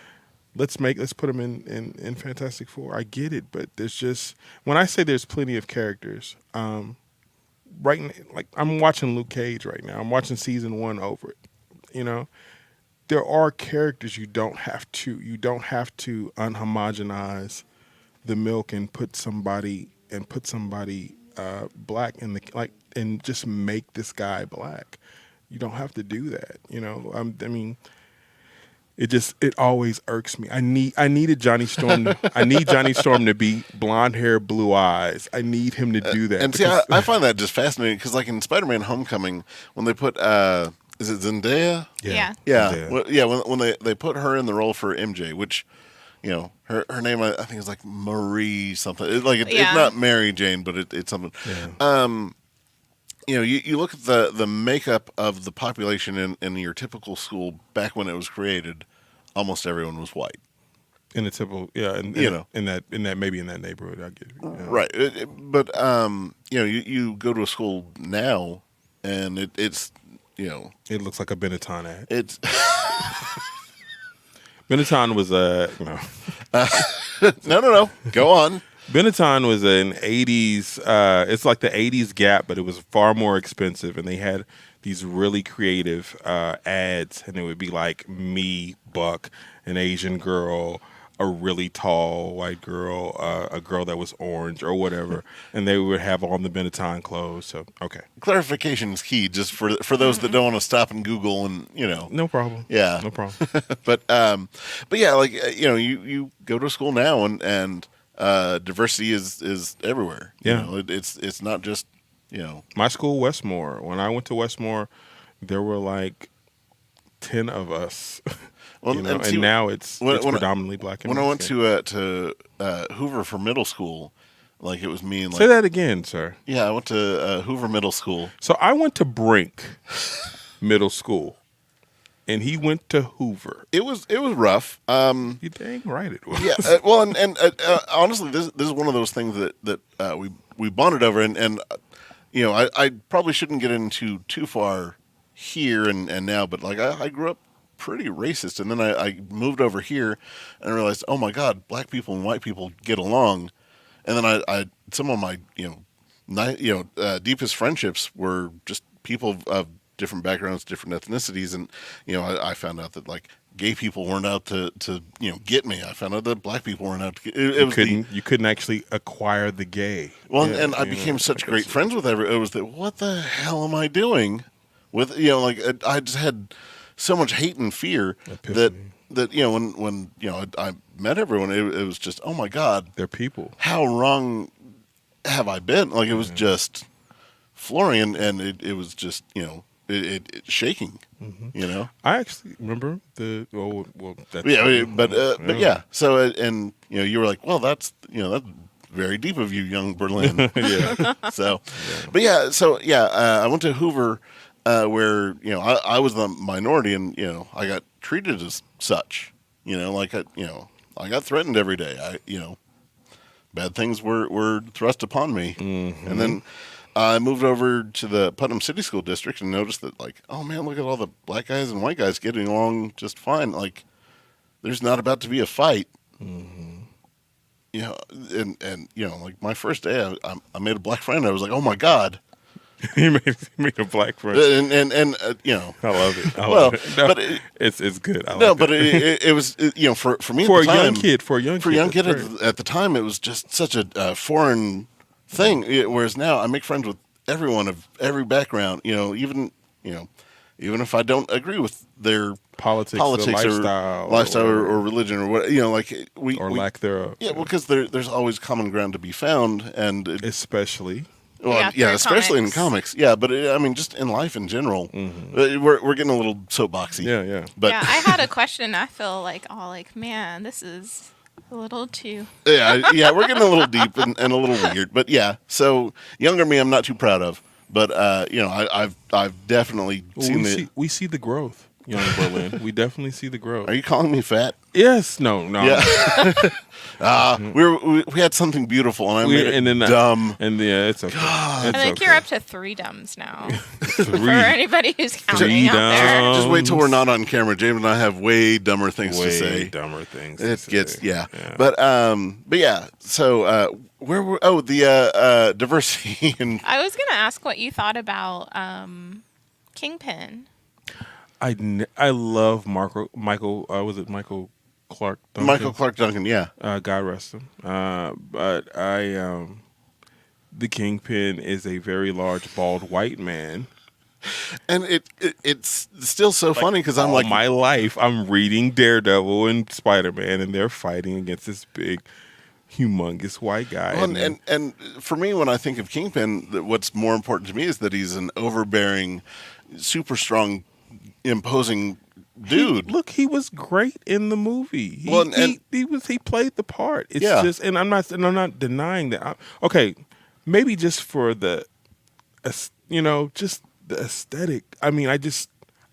D: let's put him in Fantastic Four. I get it, but there's just when I say there's plenty of characters. Like I'm watching Luke Cage right now. I'm watching season 1 over it. You know, there are characters you don't have to unhomogenize the milk and put somebody black in the and just make this guy black. You don't have to do that. You know, I mean. It always irks me. I needed Johnny Storm. I need Johnny Storm to be blonde hair, blue eyes. I need him to do that.
A: And see, I find that just fascinating because, like in Spider-Man: Homecoming, when they put is it Zendaya?
B: Yeah.
A: When they put her in the role for MJ, which you know her name I think is like Marie something. It's not Mary Jane, but it's something.
D: Yeah.
A: You know, you look at the makeup of the population in your typical school back when it was created, almost everyone was white.
D: In a typical, and
A: you know,
D: in that maybe in that neighborhood, I get it. Yeah.
A: Right. But you know, you go to a school now, and it's you know,
D: it looks like a Benetton ad.
A: It's
D: Benetton was
A: no. Go on.
D: Benetton was an 80s, it's like the 80s Gap, but it was far more expensive. And they had these really creative ads. And it would be like me, Buck, an Asian girl, a really tall white girl, a girl that was orange or whatever. And they would have on the Benetton clothes. So, okay.
A: Clarification is key just for those that don't want to stop and Google and, you know.
D: No problem.
A: Yeah.
D: No problem.
A: But yeah, like, you know, you go to school now and diversity is everywhere.
D: Yeah.
A: You know, it's not just, you know.
D: My school, Westmore. When I went to Westmore, there were like 10 of us.
A: Well,
D: you know, and now it's predominantly black.
A: When I went to Hoover for middle school, like it was me and like.
D: Say that again, sir.
A: Yeah, I went to Hoover Middle School.
D: So I went to Brink Middle School, and he went to Hoover.
A: It was rough.
D: You dang right it was.
A: Yeah. Well, and honestly, this is one of those things that we bonded over, and you know, I probably shouldn't get into too far here and now, but like I grew up pretty racist, and then I moved over here and I realized, oh my God, black people and white people get along, and then I some of my deepest friendships were just people of different backgrounds, different ethnicities, and you know I found out that like gay people weren't out to get me. I found out that black people weren't out to get.
D: You couldn't actually acquire the gay.
A: Well, yeah, and I became such great friends with everyone. It was that what the hell am I doing with like I just had so much hate and fear that you know when you know I met everyone, it was just, oh my God,
D: they're people.
A: How wrong have I been? Like it was just flooring, and it was just it shaking.
D: Mm-hmm.
A: You know,
D: I actually remember that's
A: but yeah. So and you were like, well, that's that's very deep of you, young Berlin.
D: Yeah.
A: So, yeah. I went to Hoover. Where I was the minority, and I got treated as such. Like I got threatened every day. Bad things were thrust upon me,
D: mm-hmm.
A: And then I moved over to the Putnam City School District and noticed that, like, oh man, look at all the black guys and white guys getting along just fine. Like, there's not about to be a fight.
D: Mm-hmm.
A: And like my first day, I made a black friend. I was like, oh my God.
D: You made a black friend,
A: and
D: I love it.
A: No,
D: but it's good.
A: It was for me
D: for
A: at the
D: a
A: time,
D: young kid
A: at the time, it was just such a foreign thing. Whereas now I make friends with everyone of every background. Even if I don't agree with their
D: politics
A: or lifestyle or religion or what we
D: lack thereof.
A: Yeah, well, because there's always common ground to be found, and
D: especially.
A: Well, yeah, especially in comics. Yeah, but I mean, just in life in general,
D: mm-hmm.
A: We're getting a little soapboxy.
D: Yeah.
B: But yeah, I had a question. I feel like man, this is a little too.
A: Yeah, we're getting a little deep and a little weird. But yeah, so younger me, I'm not too proud of. But I've definitely seen
D: we see the growth, young Berlin. We definitely see the growth.
A: Are you calling me fat?
D: Yes. No.
A: Yeah. We had something beautiful, and I made it dumb.
D: And yeah, it's okay.
A: God.
D: It's
B: I think
D: okay.
B: you're up to 3 dumbs now. For
D: Three.
B: anybody who's counting out there.
A: Just wait till we're not on camera. James and I have way dumber things to say.
D: Way dumber things.
A: It gets but yeah. So where were the diversity and
B: I was gonna ask what you thought about Kingpin.
D: I love Michael. Was it Michael Clark Duncan?
A: Michael Clark Duncan? Yeah.
D: God rest him. But the Kingpin is a very large, bald white man.
A: And it's still so funny because I'm like,
D: my life, I'm reading Daredevil and Spider-Man, and they're fighting against this big, humongous white guy.
A: well, and for me, when I think of Kingpin, what's more important to me is that he's an overbearing, super strong, imposing dude.
D: He was great in the movie. He played the part. It's just, and I'm not denying that. Okay, maybe just for the, just the aesthetic. I mean, the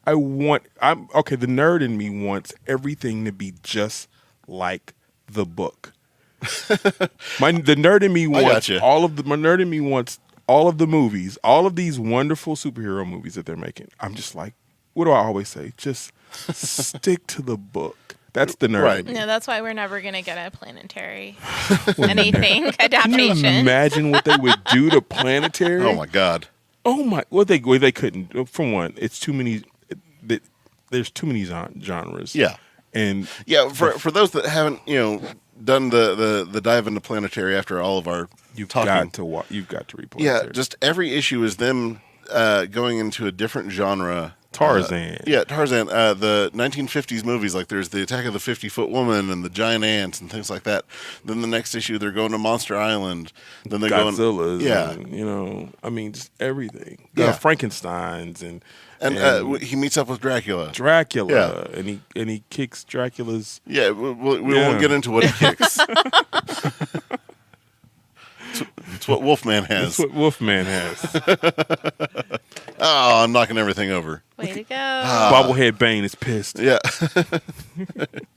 D: nerd in me wants everything to be just like the book. The nerd in me wants my nerd in me wants all of the movies, all of these wonderful superhero movies that they're making. I'm just like, what do I always say? Just stick to the book. That's the nerd.
A: Right.
B: No, that's why we're never gonna get a planetary anything adaptation.
D: Can you imagine what they would do to planetary?
A: Oh my God.
D: Oh my! Well, they couldn't. For one, it's too many. There's too many genres.
A: Yeah.
D: And
A: for those that haven't done the dive into planetary after all of our
D: you've
A: talking,
D: got to read planetary.
A: Yeah, just every issue is them going into a different genre.
D: Tarzan.
A: Tarzan. The 1950s movies, like there's the Attack of the 50-Foot Woman and the Giant Ants and things like that. Then the next issue, they're going to Monster Island. Then they're
D: Godzilla's.
A: Yeah.
D: And, just everything.
A: Yeah.
D: Frankenstein's and
A: he meets up with Dracula.
D: Yeah. And he kicks Dracula's.
A: Yeah, we won't get into what he kicks. It's what Wolfman has.
D: That's what Wolfman has.
A: Oh, I'm knocking everything over.
B: Way to go.
D: Bobblehead Bane is pissed.
A: Yeah.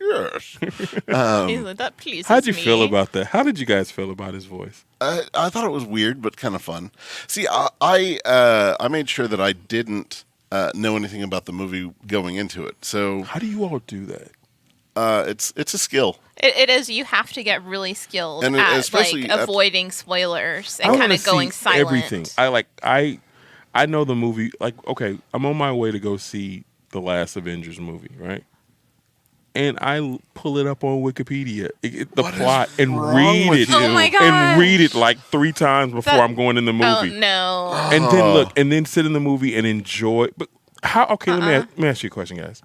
A: Yes.
B: That pleases
D: How'd you
B: me.
D: feel about that? How did you guys feel about his voice?
A: I thought it was weird, but kind of fun. See, I made sure that I didn't know anything about the movie going into it. So
D: how do you all do that?
A: It's a skill.
B: It is. You have to get really skilled
A: And
B: at
A: especially
B: avoiding spoilers
D: I
B: and kind
D: wanna
B: of going
D: see
B: silent.
D: everything. I know the movie. Like, okay, I'm on my way to go see the last Avengers movie, right? And I pull it up on Wikipedia, the plot, and read it.
B: Oh my gosh.
D: And read it like 3 times before I'm going in the movie.
B: Oh no.
D: And then look, and then sit in the movie and enjoy. But how? Okay, let me ask you a question, guys.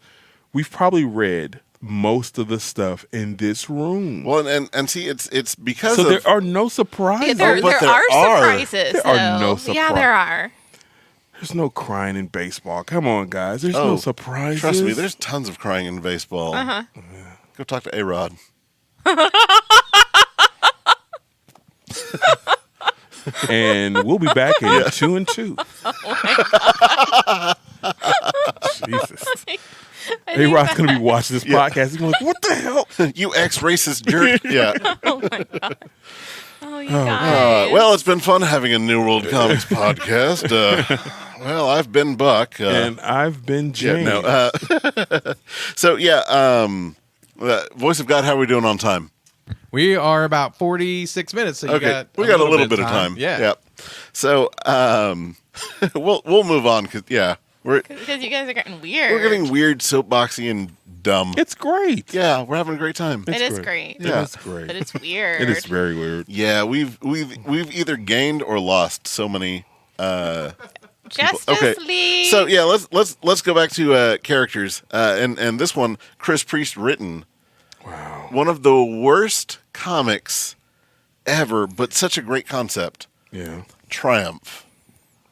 D: We've probably read most of the stuff in this room.
A: Well, and see, it's because
D: so there are no surprises.
B: Yeah, there
A: but
B: are
A: there
B: surprises.
D: There are no
B: though.
D: surprises.
B: Yeah, there are.
D: There's no crying in baseball. Come on, guys. There's no surprises.
A: Trust me, there's tons of crying in baseball. Go talk to A-Rod.
D: And we'll be back in 2 and 2.
B: Oh
D: Jesus. A-Rod's going to be watching this podcast. He's going to be like, what the hell?
A: You ex-racist jerk. Yeah.
B: Oh my god. Oh, you guys.
A: Well, it's been fun having a New World Comics podcast. Well, I've been Buck.
D: And I've been James.
A: Yeah, no. Voice of God, how are we doing on time?
C: We are about 46 minutes. So
A: We got a little bit of time.
C: Yeah.
A: Yep. So we'll move on because
B: Because you guys are getting weird.
A: we're getting weird, soapboxy, and dumb.
D: It's great.
A: Yeah, we're having a great time.
B: It is great.
A: Yeah.
D: It's great.
B: But it's weird.
D: It is very weird.
A: Yeah, we've either gained or lost so many.
B: Justice League.
A: So yeah, let's go back to characters. And this one, Chris Priest written.
D: Wow.
A: One of the worst comics ever, but such a great concept.
D: Yeah.
A: Triumph.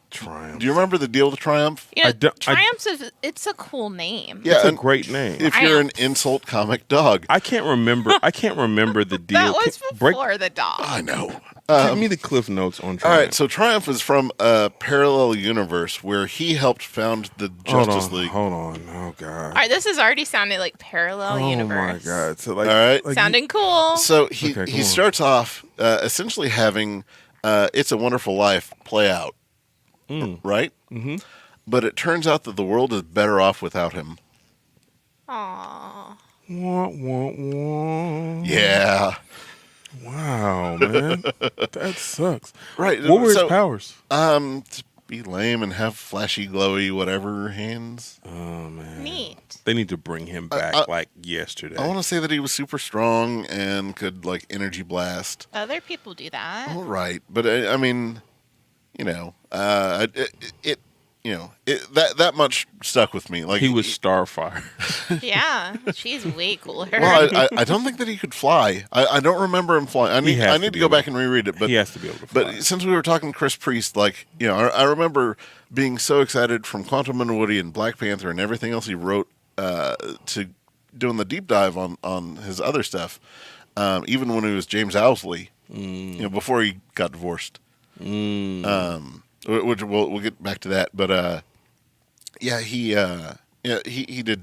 D: Triumph.
A: Do you remember the deal to Triumph?
B: You know,
D: I don't-
B: Triumph's it's a cool name.
A: Yeah,
D: It's a
A: and
D: great name.
A: if you're an insult comic dog.
D: I can't remember the deal.
B: That was
D: Break-
B: before the dog.
A: I know.
D: Give me the Cliff Notes on
A: All
D: Triumph.
A: right, so Triumph is from a parallel universe where he helped found the Justice League.
D: Hold on. Oh, God.
B: All right, this is already sounding like parallel universe.
D: Oh, my God. So, like,
A: All right.
D: like
B: Sounding cool.
A: So
D: Okay, come
A: he
D: on.
A: starts off essentially having It's a Wonderful Life play out, right? Mm-hmm. But it turns out that the world is better off without him.
B: Aww.
D: Wah, wah, wah.
A: Yeah.
D: Wow, man. That sucks.
A: Right.
D: What were his
A: So,
D: powers?
A: To be lame and have flashy, glowy, whatever hands.
D: Oh, man.
B: Neat.
D: They need to bring him back like yesterday.
A: I want to say that he was super strong and could like energy blast.
B: Other people do that.
A: All right, but I mean, that much stuck with me. Like
D: He was Starfire.
B: Yeah, she's way cooler.
A: Well, I don't think that he could fly. I don't remember him flying. I
D: has
A: need
D: to
A: to
D: be
A: go
D: able-
A: back and reread it. But
D: he has to be able to fly.
A: But since we were talking Chris Priest, like I remember being so excited from Quantum and Woody and Black Panther and everything else he wrote to doing the deep dive on his other stuff. Even when he was James Owsley, before he got divorced. Which we'll get back to that. But he did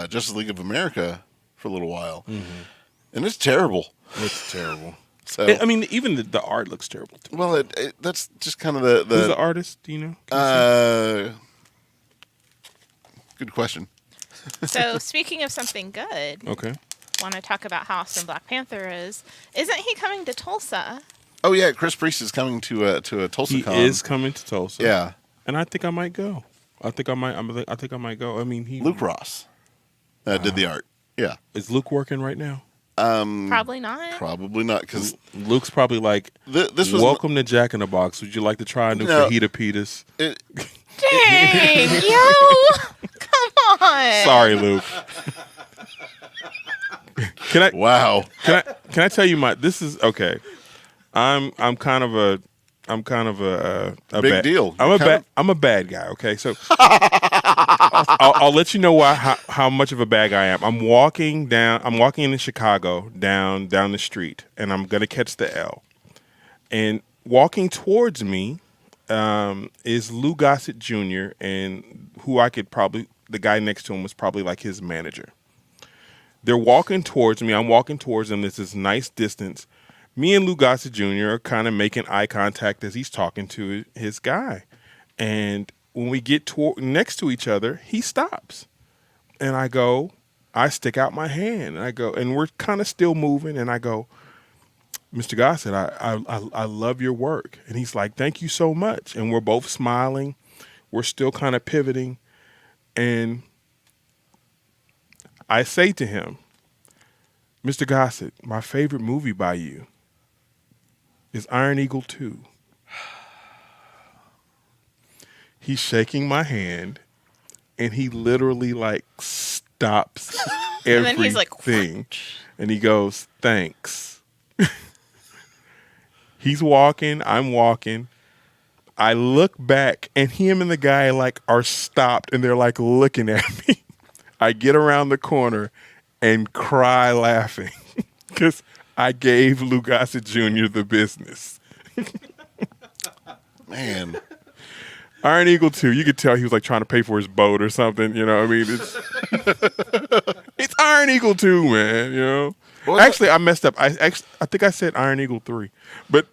A: Justice League of America for a little while, and it's terrible.
D: It's terrible.
A: So
D: I mean, even the art looks terrible, too.
A: well, that's just kind of
D: Who's the
A: the
D: artist? Do you know? Can you see?
A: good question.
B: So, speaking of something good,
D: Okay.
B: want to talk about how awesome Black Panther is. Isn't he coming to Tulsa?
A: Oh yeah, Chris Priest is coming to a Tulsa
D: He
A: Con.
D: is coming to Tulsa.
A: Yeah,
D: And I think I might go. I think I might go. I mean,
A: Luke Ross did the art. Yeah,
D: Is Luke working right now?
B: Probably not.
A: probably not because
D: Luke's probably like,
A: this was
D: welcome to Jack in the Box. Would you like to try a new
A: No.
D: fajita pitas?
B: Dang, yo! Come on.
D: Sorry, Luke. Can
A: wow.
D: I tell you this is okay. I'm kind of a
A: Big
D: bad,
A: deal.
D: I'm a bad guy. Okay, so I'll let you know how much of a bad guy I am. I'm walking in Chicago down the street, and I'm gonna catch the L. And walking towards me is Lou Gossett Jr. and the guy next to him was probably like his manager. They're walking towards me. I'm walking towards them. There's this nice distance. Me and Lou Gossett Jr. are kind of making eye contact as he's talking to his guy. And when we get next to each other, he stops. And I stick out my hand. And I go, and we're kind of still moving. And I go, Mr. Gossett, I love your work. And he's like, thank you so much. And we're both smiling. We're still kind of pivoting. And I say to him, Mr. Gossett, my favorite movie by you is Iron Eagle 2. He's shaking my hand, and he literally like stops
B: And
D: everything.
B: then he's like,
D: and he goes, thanks. He's walking, I'm walking. I look back, and him and the guy like are stopped, and they're like looking at me. I get around the corner and cry laughing because I gave Lou Gossett Jr. the business.
A: Man.
D: Iron Eagle 2, you could tell he was like trying to pay for his boat or something, you know what I mean? It's Iron Eagle 2, man, you know? Actually, I messed up. I think I said Iron Eagle 3. But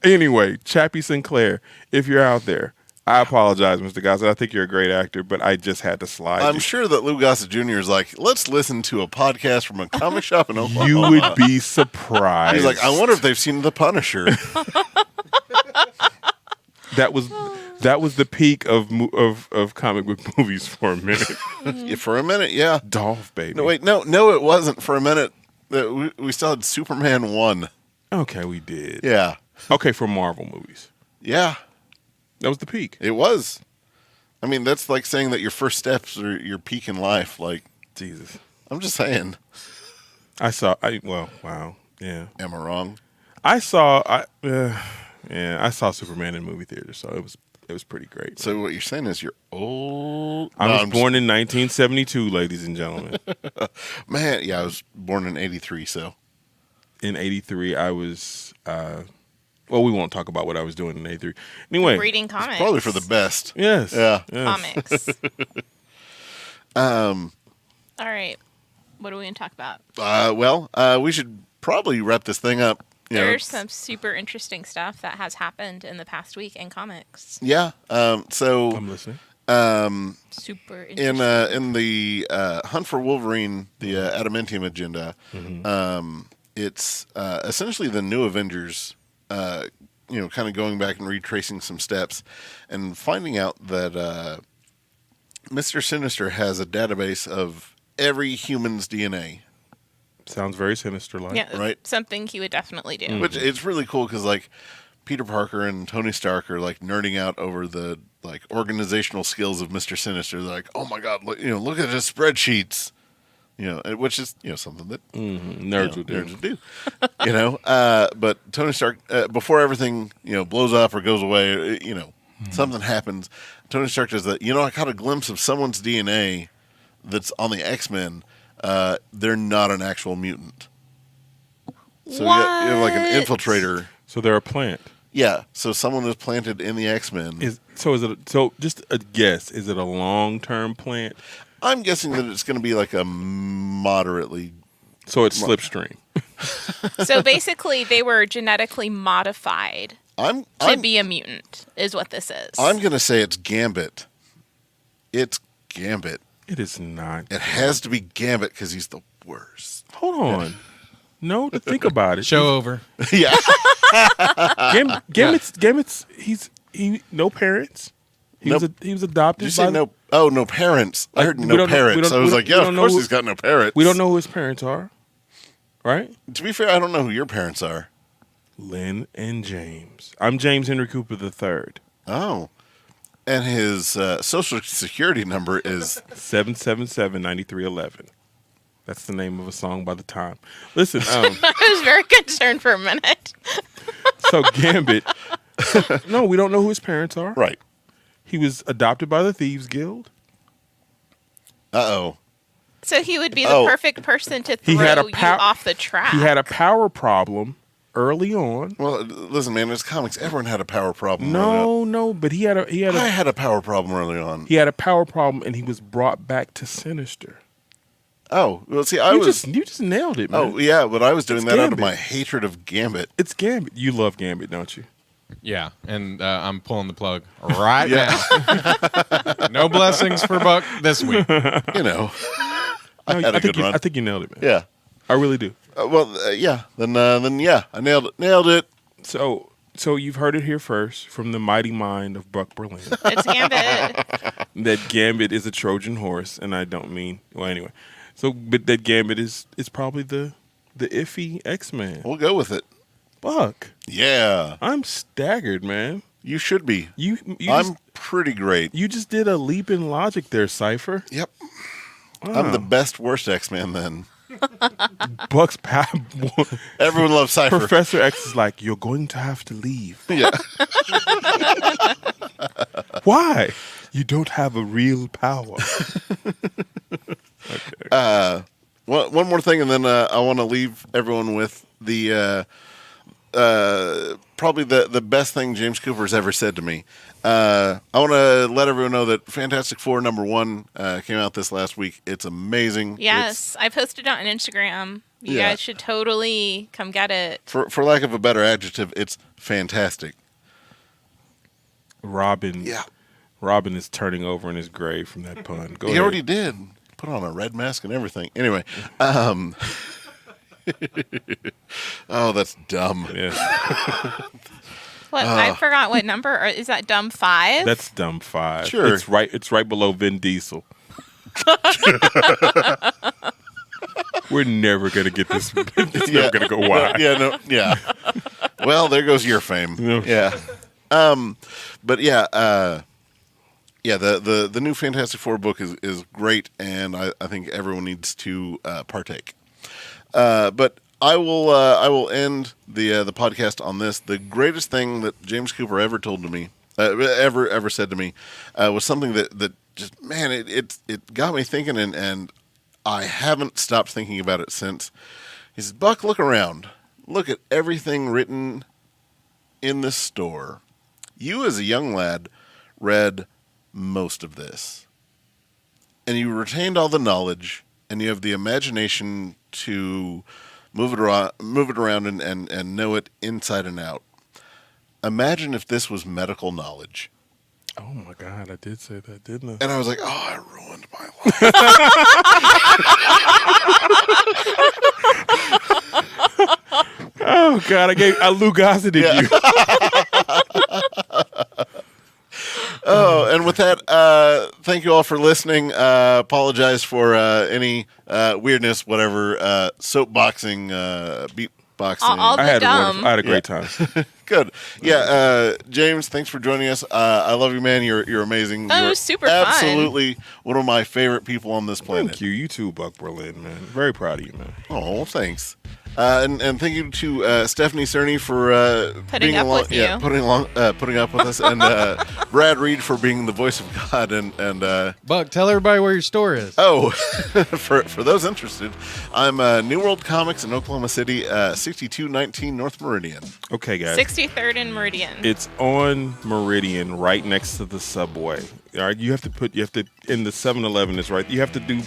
D: anyway, Chappie Sinclair, if you're out there, I apologize, Mr. Gossett. I think you're a great actor, but I just had to slide.
A: I'm sure that Lou Gossett Jr. is like, let's listen to a podcast from a comic shop in Oklahoma.
D: You would be surprised.
A: He's like, I wonder if they've seen The Punisher.
D: That was the peak of comic book movies for a minute.
A: Yeah, for a minute, yeah.
D: Dolph, baby.
A: No, wait, no, it wasn't. For a minute, we still had Superman 1.
D: Okay, we did.
A: Yeah.
D: Okay, for Marvel movies.
A: Yeah,
D: That was the peak.
A: it was. I mean, that's like saying that your first steps are your peak in life. Like,
D: Jesus.
A: I'm just saying.
D: Wow. Yeah.
A: Am I wrong?
D: I saw Superman in movie theater, so it was pretty great.
A: So what you're saying is you're old.
D: I
A: No,
D: was
A: I'm
D: born in 1972, ladies and gentlemen.
A: Man, yeah, I was born in 83, so.
D: In 83, I was Well, we won't talk about what I was doing in A3. Anyway,
B: Reading comics.
A: Probably for the best.
D: yes,
A: Yeah.
D: yes.
B: Comics. All right. What are we going to talk about?
A: We should probably wrap this thing up. You know,
B: There's some super interesting stuff that has happened in the past week in comics.
A: Yeah. So
D: I'm listening.
B: Super
A: in
B: interesting.
A: the Hunt for Wolverine, the Adamantium agenda, it's essentially the New Avengers. Kind of going back and retracing some steps, and finding out that Mr. Sinister has a database of every human's DNA.
D: Sounds very sinister-like.
B: Yeah,
A: right?
B: something he would definitely do.
A: Which it's really cool because like Peter Parker and Tony Stark are like nerding out over the like organizational skills of Mr. Sinister. They're like, oh my god, look at his spreadsheets. Which is something that
D: Nerds would do.
A: nerds would do. But Tony Stark, before everything blows up or goes away, something happens. Tony Stark does that. I caught a glimpse of someone's DNA that's on the X-Men. They're not an actual mutant. So you have like an
B: What?
A: infiltrator.
D: So they're a plant.
A: Yeah. So someone was planted in the X-Men.
D: So just a guess? Is it a long-term plant?
A: I'm guessing that it's going to be like a moderately.
D: So it's slipstream.
B: So basically, they were genetically modified to be a mutant, is what this is.
A: I'm going to say it's Gambit. It's Gambit.
D: It is not.
A: It has to be Gambit because he's the worst.
D: Hold on. No, think about it.
C: Show over.
A: Yeah.
D: Gambit's no parents. He was adopted.
A: Did you say no? Oh, no parents. I heard
D: we
A: no
D: don't know- we
A: parents.
D: don't-
A: I was
D: we
A: like,
D: don't-
A: yeah,
D: we
A: of
D: don't
A: course
D: know
A: he's got no parents.
D: We don't know who his parents are, right?
A: To be fair, I don't know who your parents are.
D: Lynn and James. I'm James Henry Cooper III.
A: Oh. And his social security number is
D: 777-9311. That's the name of a song by The Time. Listen,
B: I was very concerned for a minute.
D: so Gambit. No, we don't know who his parents are.
A: right.
D: He was adopted by the Thieves Guild.
A: Uh-oh.
B: So he would be the
A: Oh.
B: perfect person to
D: He
B: throw
D: had a
B: you off the track.
D: He had a power problem early on.
A: Well, listen, man, it's comics. Everyone had a power problem. early
D: No, but he
A: on. I had a power problem early on.
D: he had a power problem, and he was brought back to Sinister.
A: Oh, well, see,
D: You just nailed it, man.
A: Oh, yeah, but I was doing
D: It's
A: that out of
D: Gambit.
A: my hatred of Gambit.
D: It's Gambit. You love Gambit, don't you?
C: Yeah, and I'm pulling the plug right now. No blessings for Buck this week.
A: I
D: No,
A: had a good run.
D: I think you nailed it, man.
A: Yeah.
D: I really do.
A: Yeah. Then yeah, I nailed it. Nailed it.
D: So you've heard it here first from the mighty mind of Buck Berlin
B: It's Gambit.
D: that Gambit is a Trojan horse, and I don't mean anyway. But that Gambit is probably the iffy X-Man.
A: We'll go with it.
D: Buck,
A: Yeah.
D: I'm staggered, man.
A: You should be.
D: You
A: I'm pretty great.
D: you just did a leap in logic there, Cypher.
A: Yep.
D: Wow.
A: I'm the best worst X-Man then.
D: Buck's
A: Everyone loves Cypher.
D: Professor X is like, you're going to have to leave.
A: Yeah.
D: Why? You don't have a real power. Okay.
A: One more thing, and then I want to leave everyone with the probably the best thing James Cooper's ever said to me. I want to let everyone know that Fantastic Four #1 came out this last week. It's amazing.
B: Yes, I posted it on Instagram. You
A: Yeah.
B: guys should totally come get it.
A: For lack of a better adjective, it's fantastic.
D: Robin.
A: Yeah.
D: Robin is turning over in his grave from that pun. Go
A: He
D: ahead.
A: already did. Put on a red mask and everything. Anyway. Oh, that's dumb.
D: Yes.
B: What? I forgot what number. Or is that dumb 5?
D: That's dumb 5.
A: Sure.
D: It's right below Vin Diesel. We're never gonna get this. It's never gonna go wide.
A: Yeah, no, yeah. Well, there goes your fame.
D: Yeah.
A: Yeah. But yeah, the new Fantastic Four book is great, and I think everyone needs to partake. But I will end the podcast on this. The greatest thing that James Cooper ever told to me, ever said to me, was something that just, man, it got me thinking, and I haven't stopped thinking about it since. He says, Buck, look around. Look at everything written in this store, you as a young lad read most of this, and you retained all the knowledge, and you have the imagination to move it around and know it inside and out. Imagine if this was medical knowledge.
D: Oh my God, I did say that, didn't I?
A: And I was like, oh, I ruined my life.
D: Oh God, I Lou Gossett you.
A: Oh, and with that, thank you all for listening. Apologize for any weirdness, whatever, soapboxing, beatboxing.
B: All the
D: I had a great time.
A: Good. Yeah, James, thanks for joining us. I love you, man. You're amazing.
B: Oh, it
A: You're
B: was super fun.
A: absolutely one of my favorite people on this planet.
D: Thank you. You too, Buck Berlin, man. Very proud of you, man.
A: Oh, well, thanks. And thank you to Stephanie Cerny for
B: Putting
A: being
B: up
A: along,
B: with you.
A: putting up with us, and Brad Reed for being the voice of God. And
C: Buck, tell everybody where your store is.
A: oh, for those interested, I'm New World Comics in Oklahoma City, 6219 North Meridian.
D: Okay, guys.
B: 63rd and Meridian.
D: It's on Meridian, right next to the subway. All right, you have to in the 7-Eleven is right. You have to do,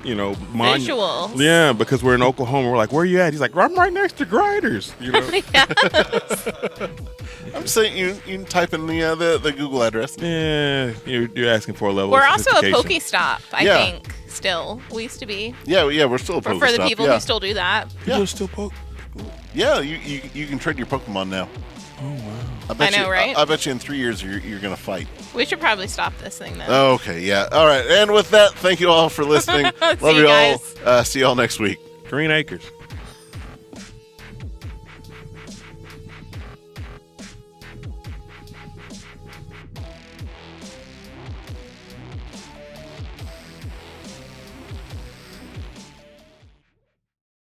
B: Visuals.
D: Yeah, because we're in Oklahoma. We're like, where are you at? He's like, I'm right next to Grinders.
A: I'm saying you can type in the Google address.
D: Yeah, you're asking for a level.
B: We're
D: of
B: also a
D: sophistication.
B: Pokestop, I
A: Yeah.
B: think. Still, we used to be.
A: Yeah, we're still a
B: For
A: Pokestop.
B: the people
A: yeah.
B: who still do that.
D: People still poke.
A: Yeah, you can trade your Pokemon now.
D: Oh wow.
B: I know, right?
A: I bet you in 3 years you're gonna fight.
B: We should probably stop this thing then.
A: Okay, yeah. All right. And with that, thank you all for listening. Love
B: See you
A: all.
B: guys.
A: See y'all next week.
D: Green Acres.